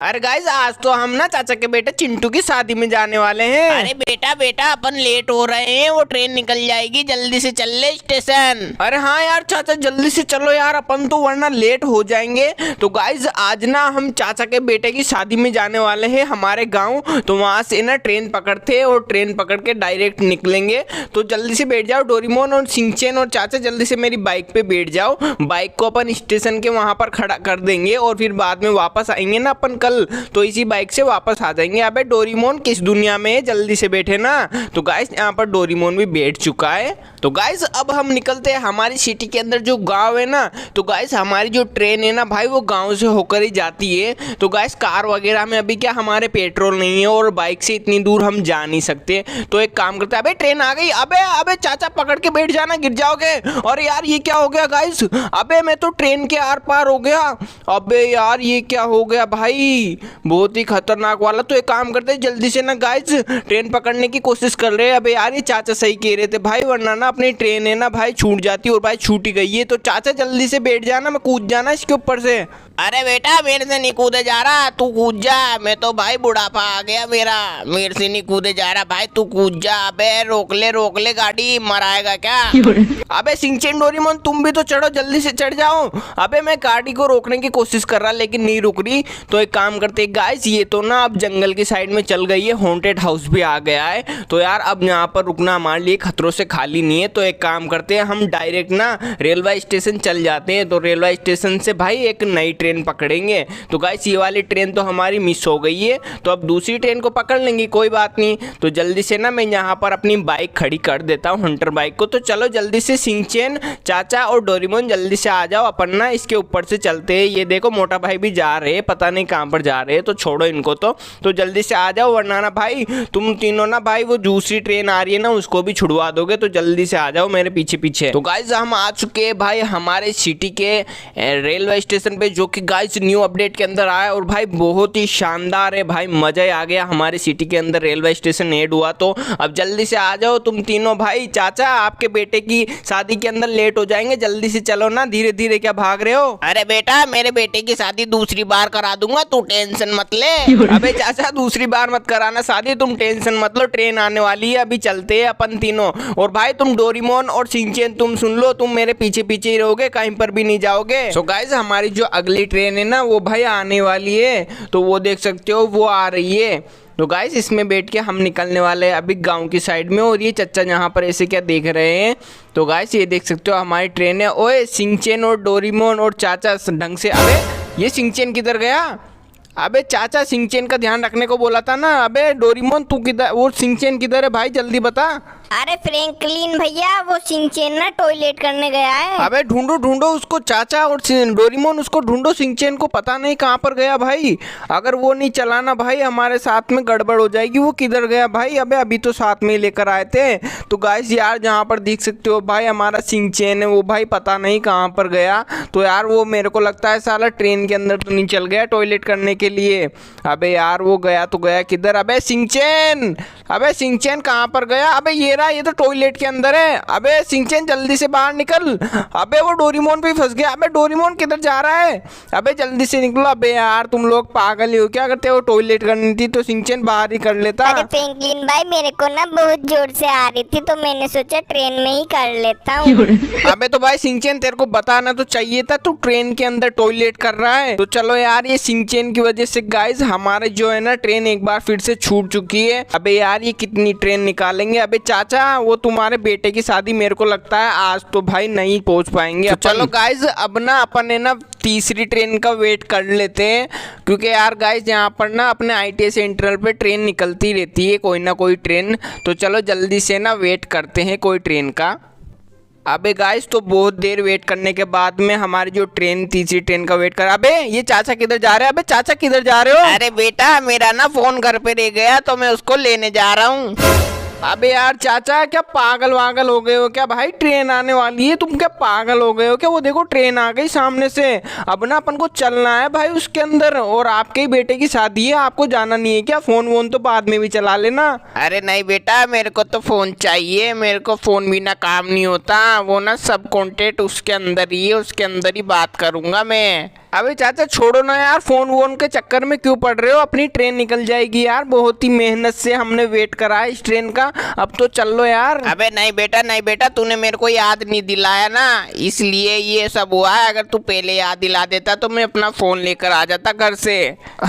अरे गाइस, आज तो हम ना चाचा के बेटे चिंटू की शादी में जाने वाले हैं। अरे बेटा बेटा अपन लेट हो रहे हैं, वो ट्रेन निकल जाएगी, जल्दी से चल ले स्टेशन। अरे हाँ यार चाचा, जल्दी से चलो यार, अपन तो वरना लेट हो जाएंगे। तो गाइस आज ना हम चाचा के बेटे की शादी में जाने वाले हैं हमारे गांव। तो वहां से ना ट्रेन पकड़ते और ट्रेन पकड़ के डायरेक्ट निकलेंगे। तो जल्दी से बैठ जाओ डोरेमोन और शिनचैन और चाचा, जल्दी से मेरी बाइक पे बैठ जाओ। बाइक को अपन स्टेशन के वहां पर खड़ा कर देंगे और फिर बाद में वापस आएंगे ना अपन कल, तो इसी बाइक से वापस आ जाएंगे। अबे डोरेमोन किस दुनिया में है, जल्दी से बैठे ना। तो गाइस यहाँ पर डोरेमोन भी बैठ चुका है। तो गाइस अब हम निकलते हैं हमारी सिटी के अंदर जो गांव है ना। तो गाइस हमारी जो ट्रेन है ना भाई, वो गांव से होकर ही जाती है। तो गाइस कार वगैरह में अभी क्या हमारे पेट्रोल नहीं है और बाइक से इतनी दूर हम जा नहीं सकते। तो एक काम करते हैं, अबे ट्रेन आ गई। अबे अबे चाचा पकड़ के बैठ जाना, गिर जाओगे। और यार ये क्या हो गया गाइस, अबे मैं तो ट्रेन के आर पार हो गया। अबे यार ये क्या हो गया भाई, बहुत ही खतरनाक वाला। तो एक काम करते हैं, जल्दी से ना गाइस ट्रेन पकड़ने की कोशिश कर रहे हैं। अबे यार ये चाचा सही कह रहे थे भाई, वरना ना अपनी ट्रेन है ना भाई छूट जाती, और भाई छूट ही गई है। तो चाचा जल्दी से बैठ जाना, मैं कूद जाना इसके ऊपर से। अरे बेटा मेरे से नहीं कूदे जा रहा, तू कूद जा। मैं तो भाई बुढ़ापा आ गया मेरा, मेरे से नहीं कूदे जा रहा भाई, तू कूद जा। अबे रोक ले गाड़ी, मराएगा क्या। अबे शिनचैन डोरेमोन तुम भी तो चढ़ो, जल्दी से चढ़ जाओ। अबे मैं गाड़ी को रोकने की कोशिश कर रहा लेकिन नहीं रुक रही। तो एक काम करते गाइस, ये तो ना अब जंगल की साइड में चल गई है, हॉन्टेड हाउस भी आ गया है। तो यार अब यहाँ पर रुकना हमारे लिए खतरों से खाली नहीं है। तो एक काम करते हैं, हम डायरेक्ट ना रेलवे स्टेशन चल जाते हैं। तो रेलवे स्टेशन से भाई एक नई ट्रेन पकड़ेंगे। तो गाइस ये वाली ट्रेन तो हमारी मिस हो गई है, तो अब दूसरी ट्रेन को पकड़ लेंगे, कोई बात नहीं। तो जल्दी से ना मैं यहाँ पर अपनी बाइक खड़ी कर देता हूँ, हंटर बाइक को। तो चलो जल्दी से शिनचैन चाचा और डोरेमोन जल्दी से आ जाओ, अपन ना इसके ऊपर से चलते हैं। ये देखो मोटा भाई भी जा रहे हैं, पता नहीं कहाँ पर जा रहे हैं, तो छोड़ो इनको। तो जल्दी से आ जाओ, वरना ना भाई तुम तीनों ना भाई वो दूसरी ट्रेन आ रही है ना, उसको भी छुड़वा दोगे। तो जल्दी से आ जाओ मेरे पीछे पीछे। तो गाइस हम आ चुके हैं भाई हमारे सिटी के रेलवे स्टेशन पे, जो कि गाइस न्यू अपडेट के अंदर आया और भाई बहुत ही शानदार है भाई, मजा ही आ गया। हमारे सिटी के अंदर रेलवे स्टेशन ऐड हुआ। तो अब जल्दी से आ जाओ तुम तीनों भाई। चाचा आपके बेटे की शादी के अंदर लेट हो जाएंगे, जल्दी से चलो ना, धीरे धीरे क्या भाग रहे हो। अरे बेटा मेरे बेटे की शादी दूसरी बार करा दूंगा, तू टेंशन मत ले। अबे चाचा दूसरी बार मत कराना शादी, तुम टेंशन मत लो, ट्रेन आने वाली है, अभी चलते हैं अपन तीनों। और भाई तुम डोरेमोन और शिनचैन तुम सुन लो, तुम मेरे पीछे पीछे ही रहोगे, कहीं पर भी नहीं जाओगे। सो गाइस हमारी जो अगली ट्रेन है ना वो भाई आने वाली है, तो वो देख सकते हो वो आ रही है। तो गाइस इसमें बैठ के हम निकलने वाले हैं अभी गांव की साइड में। और ये चच्चा यहाँ पर ऐसे क्या देख रहे हैं। तो गाइस ये देख सकते हो हमारी ट्रेन है। ओए शिनचैन और डोरेमोन और चाचा ढंग से। अबे ये शिनचैन किधर गया। अबे चाचा शिनचैन का ध्यान रखने को बोला था ना। अबे डोरेमोन तू किधर, वो शिनचैन किधर है भाई, जल्दी बता। अरे फ्रैंकलिन भैया, वो शिनचैन ना टॉयलेट करने गया है। अबे ढूंढो ढूंढो उसको, चाचा और डोरेमोन उसको ढूंढो, शिनचैन को पता नहीं कहाँ पर गया भाई। अगर वो नहीं चलाना भाई हमारे साथ में गड़बड़ हो जाएगी। वो किधर गया भाई, अबे अभी तो साथ में ही लेकर आए थे। तो गाइस यार जहाँ पर देख सकते हो भाई हमारा शिनचैन है, वो भाई पता नहीं कहाँ पर गया। तो यार वो मेरे को लगता है साला ट्रेन के अंदर तो नहीं चल गया टॉयलेट करने के लिए। अबे यार वो गया तो गया किधर। अबे शिनचैन, अबे शिनचैन कहाँ पर गया। अबे ये तो टॉयलेट के अंदर है। अबे शिनचैन जल्दी से बाहर निकल। अबे वो डोरेमोन पे फंस गया। अबे डोरेमोन किधर जा रहा है, अबे जल्दी से निकलो। अबे यार तुम लोग पागल ही हो क्या, करते हो टॉयलेट करनी थी तो शिनचैन बाहर ही कर लेता। अरे फ्रैंकलिन भाई मेरे को ना बहुत जोर से आ रही थी, तो मैंने सोचा ट्रेन में ही कर लेता हूँ। अबे तो भाई शिनचैन तेरे को बताना तो चाहिए था, तू ट्रेन के अंदर टॉयलेट कर रहा है। तो चलो यार ये शिनचैन की वजह से गाइस हमारे जो है ना ट्रेन एक बार फिर से छूट चुकी है। अबे यार ये कितनी ट्रेन निकालेंगे। अबे चाचा वो तुम्हारे बेटे की शादी मेरे को लगता है आज तो भाई नहीं पहुंच पाएंगे। तो चलो गाइस अब ना अपन है ना तीसरी ट्रेन का वेट कर लेते हैं, क्योंकि यार गाइस यहाँ पर ना अपने ITS सेंट्रल पे ट्रेन निकलती रहती है कोई ना कोई ट्रेन। तो चलो जल्दी से ना वेट करते हैं कोई ट्रेन का। अबे गाइस तो बहुत देर वेट करने के बाद में हमारी जो ट्रेन तीसरी ट्रेन का वेट कर। अबे ये चाचा किधर जा रहे हैं। अबे चाचा किधर जा रहे हो। अरे बेटा मेरा ना फोन घर पे रह गया, तो मैं उसको लेने जा रहा हूँ। अबे यार चाचा क्या पागल वागल हो गए हो क्या भाई, ट्रेन आने वाली है, तुम क्या पागल हो गए हो क्या। वो देखो ट्रेन आ गई सामने से, अब ना अपन को चलना है भाई उसके अंदर, और आपके ही बेटे की शादी है, आपको जाना नहीं है क्या। फोन वोन तो बाद में भी चला लेना। अरे नहीं बेटा मेरे को तो फोन चाहिए, मेरे को फोन बिना काम नहीं होता। वो ना सब कॉन्टेक्ट उसके अंदर ही है, उसके अंदर ही बात करूंगा मैं। अबे चाचा छोड़ो ना यार, फोन वोन के चक्कर में क्यों पड़ रहे हो, अपनी ट्रेन निकल जाएगी यार, बहुत ही मेहनत से हमने वेट करा है इस ट्रेन का, अब तो चल लो यार। अबे नहीं बेटा तूने मेरे को याद नहीं दिलाया ना, इसलिए ये सब हुआ है। अगर तू पहले याद दिला देता तो मैं अपना फोन लेकर आ जाता घर से।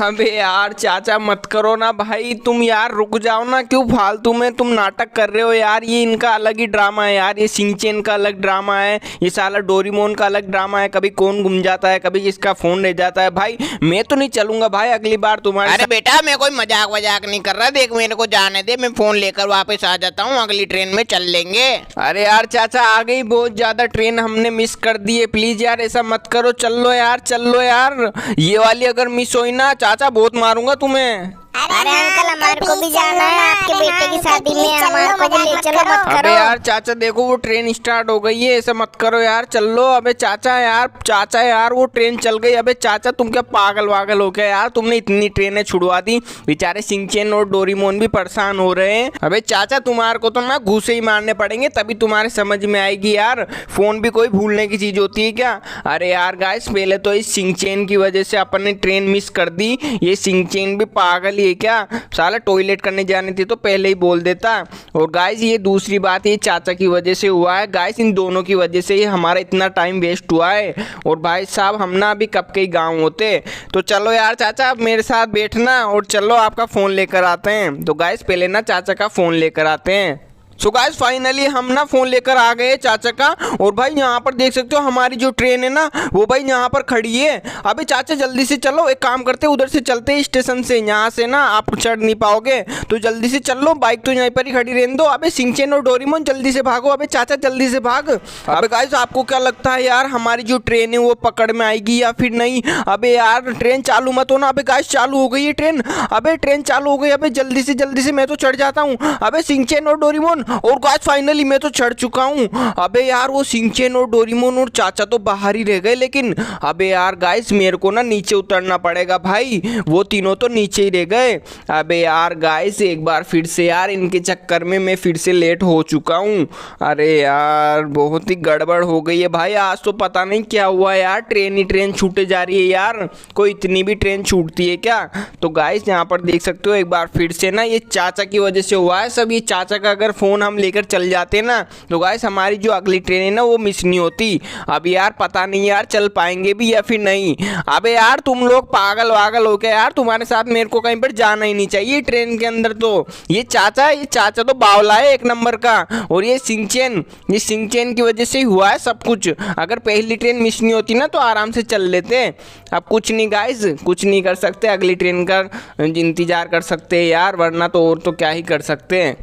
अबे यार चाचा मत करो ना भाई, तुम यार रुक जाओ ना, क्यों फालतू में तुम नाटक कर रहे हो यार, ये इनका अलग ही ड्रामा है यार, ये शिनचैन का अलग ड्रामा है, ये साला डोरेमोन का अलग ड्रामा है, कभी कौन गुम जाता है, कभी इसका फोन रह जाता है। भाई मैं तो नहीं चलूंगा भाई, अगली बार तुम्हारे अरे बेटा मैं कोई मजाक वजाक नहीं कर रहा, देख मेरे को जाने दे, मैं फोन लेकर वापस आ जाता हूँ, अगली ट्रेन में चल लेंगे। अरे यार चाचा आ गई बहुत ज्यादा ट्रेन, हमने मिस कर दी है, प्लीज यार ऐसा मत करो, चल लो यार चल लो यार, ये वाली अगर मिस हुई ना चाचा बहुत मारूंगा तुम्हें। अरे अंकल हमारे को भी जाना है आपके बेटे की शादी में, हमारे को भी ले चलो, मत अबे करो। यार चाचा देखो वो ट्रेन स्टार्ट हो गई है, ऐसा मत करो यार, चल लो। अबे चाचा यार वो ट्रेन चल गई। अबे चाचा तुम क्या पागल वागल हो गया यार, तुमने इतनी ट्रेनें छुड़वा दी, बेचारे शिनचैन और डोरेमोन भी परेशान हो रहे हैं। अबे चाचा तुम्हारे को तो ना घूसे ही मारने पड़ेंगे तभी तुम्हारे समझ में आएगी यार, फोन भी कोई भूलने की चीज होती है क्या। अरे यार गाइस पहले तो इस शिनचैन की वजह से अपन ने ट्रेन मिस कर दी, ये शिनचैन भी पागल ही है क्या, साला टॉयलेट करने जानी थी तो पहले ही बोल देता। और गाइस ये दूसरी बात ये चाचा की वजह से हुआ है गाइस, इन दोनों की वजह से ही हमारा इतना टाइम वेस्ट हुआ है। और भाई साहब हम ना अभी कब के ही गाँव होते, तो चलो यार चाचा आप मेरे साथ बैठना और चलो आपका फ़ोन लेकर आते हैं। तो गाइस पहले ना चाचा का फ़ोन लेकर आते हैं। सो गाइस फाइनली हम ना फ़ोन लेकर आ गए चाचा का, और भाई यहाँ पर देख सकते हो हमारी जो ट्रेन है ना वो भाई यहाँ पर खड़ी है। अबे चाचा जल्दी से चलो, एक काम करते उधर से चलते हैं स्टेशन से, यहाँ से ना आप चढ़ नहीं पाओगे तो जल्दी से चल लो, बाइक तो यहीं पर ही खड़ी रहने दो। अबे शिनचैन और डोरेमोन जल्दी से भागो, अबे चाचा जल्दी से भाग। अबे गाइस आपको क्या लगता है यार हमारी जो ट्रेन है वो पकड़ में आएगी या फिर नहीं। अबे यार ट्रेन चालू मत हो ना। अबे गाइस चालू हो गई है ट्रेन, अबे ट्रेन चालू हो गई, अबे जल्दी से मैं तो चढ़ जाता हूँ। अबे शिनचैन और डोरेमोन, और गाइस फाइनली मैं तो चढ़ चुका हूँ। अबे यार वो शिनचैन और डोरेमोन और चाचा तो बाहर ही रह गए, लेकिन अबे यार गाइस मेरे को ना नीचे उतरना पड़ेगा भाई, वो तीनों तो नीचे ही रह गए। अबे यार गाइस एक बार फिर से यार इनके चक्कर में मैं फिर से लेट हो चुका हूँ। अरे यार बहुत ही गड़बड़ हो गई है भाई, आज तो पता नहीं क्या हुआ यार, ट्रेन ही ट्रेन छूटे जा रही है यार, कोई इतनी भी ट्रेन छूटती है क्या। तो गाइस यहाँ पर देख सकते हो एक बार फिर से ना ये चाचा की वजह से हुआ है सब, ये चाचा का अगर फ़ोन हम लेकर चल जाते ना तो गाइस हमारी जो अगली ट्रेन है ना वो मिस नहीं होती। अब यार पता नहीं यार चल पाएंगे भी या फिर नहीं। अबे यार तुम लोग पागल वागल हो गए यार, तुम्हारे साथ मेरे को कहीं पर जाना ही नहीं चाहिए ट्रेन के अंदर। तो ये चाचा तो बावला है एक नंबर का, और ये शिनचैन की वजह से ही हुआ है सब कुछ। अगर पहली ट्रेन मिस नहीं होती ना तो आराम से चल लेते। अब कुछ नहीं गाइस, कुछ नहीं कर सकते, अगली ट्रेन का इंतजार कर सकते हैं यार, वरना तो और तो क्या ही कर सकते हैं।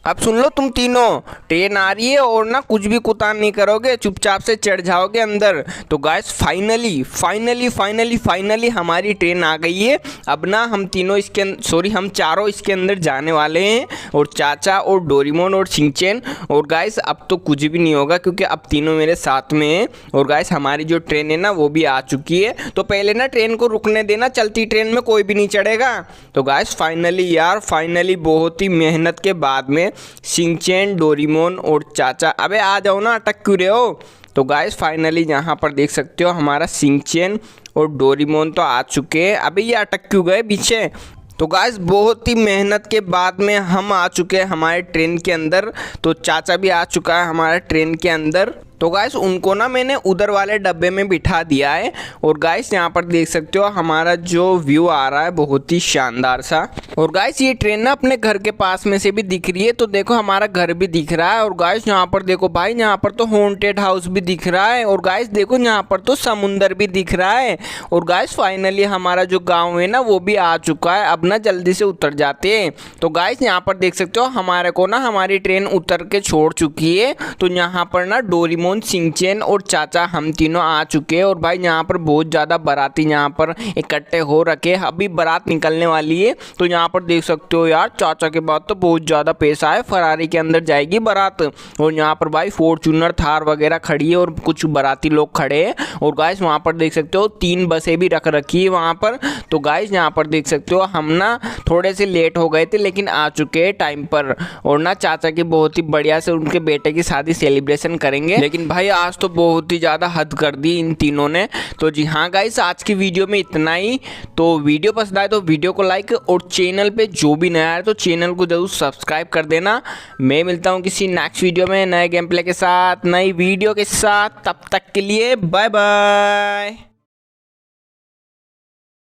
अब सुन लो तुम तीनों, ट्रेन आ रही है और ना कुछ भी कुतान नहीं करोगे, चुपचाप से चढ़ जाओगे अंदर। तो गाइस फाइनली हमारी ट्रेन आ गई है। अब ना हम चारों इसके अंदर जाने वाले हैं, और चाचा और डोरेमोन और शिनचैन। और गाइस अब तो कुछ भी नहीं होगा क्योंकि अब तीनों मेरे साथ में हैं। और गाइस हमारी जो ट्रेन है ना वो भी आ चुकी है, तो पहले ना ट्रेन को रुकने देना, चलती ट्रेन में कोई भी नहीं चढ़ेगा। तो गाइस फाइनली बहुत ही मेहनत के बाद में शिनचैन, डोरेमोन और चाचा, अबे आ जाओ ना, अटक क्यों रहे हो। तो गाइस फाइनली यहाँ पर देख सकते हो हमारा शिनचैन और डोरेमोन तो आ चुके हैं। अबे ये अटक क्यों गए पीछे। तो गाइस बहुत ही मेहनत के बाद में हम आ चुके हैं हमारे ट्रेन के अंदर, तो चाचा भी आ चुका है हमारे ट्रेन के अंदर। तो गाइस उनको ना मैंने उधर वाले डब्बे में बिठा दिया है। और गाइस यहाँ पर देख सकते हो हमारा जो व्यू आ रहा है बहुत ही शानदार सा। और गाइस ये ट्रेन ना अपने घर के पास में से भी दिख रही है, तो देखो हमारा घर भी दिख रहा है। और गाइस यहाँ पर देखो भाई, यहाँ पर तो हॉन्टेड हाउस भी दिख रहा है। और गाइस देखो यहाँ पर तो समुंदर भी दिख रहा है। और गाइस फाइनली हमारा जो गाँव है ना वो भी आ चुका है। अब ना जल्दी से उतर जाते हैं। तो गाइस यहाँ पर देख सकते हो हमारे को ना हमारी ट्रेन उतर के छोड़ चुकी है। तो यहाँ पर ना डोरेमोन, शिनचैन और चाचा हम तीनों आ चुके हैं। और भाई यहाँ पर बहुत ज़्यादा बाराती यहाँ पर इकट्ठे हो रखे, अभी बारात निकलने वाली है। तो यहाँ पर देख सकते हो यार चाचा के बाद तो बहुत ज़्यादा पैसा है, फरारी के अंदर जाएगी बारात। और यहाँ पर भाई फॉर्च्यूनर, थार वगैरह खड़ी है और कुछ बाराती लोग खड़े हैं। और गाइस वहाँ पर देख सकते हो 3 बसें भी रख रखी है वहाँ पर। तो गाइस यहाँ पर देख सकते हो हम ना थोड़े से लेट हो गए थे लेकिन आ चुके हैं टाइम पर। और ना चाचा की बहुत ही बढ़िया से उनके बेटे की शादी सेलिब्रेशन करेंगे, लेकिन लेकिन भाई आज तो बहुत ही ज़्यादा हद कर दी इन तीनों ने। तो जी हाँ गाइस, आज की वीडियो में इतना ही। तो वीडियो पसंद आए तो वीडियो को लाइक, और चैनल पे जो भी नया है तो चैनल को जरूर सब्सक्राइब कर देना। मैं मिलता हूँ किसी नेक्स्ट वीडियो में नए गेम प्ले के साथ, नई वीडियो के साथ। तब तक के लिए बाय बाय।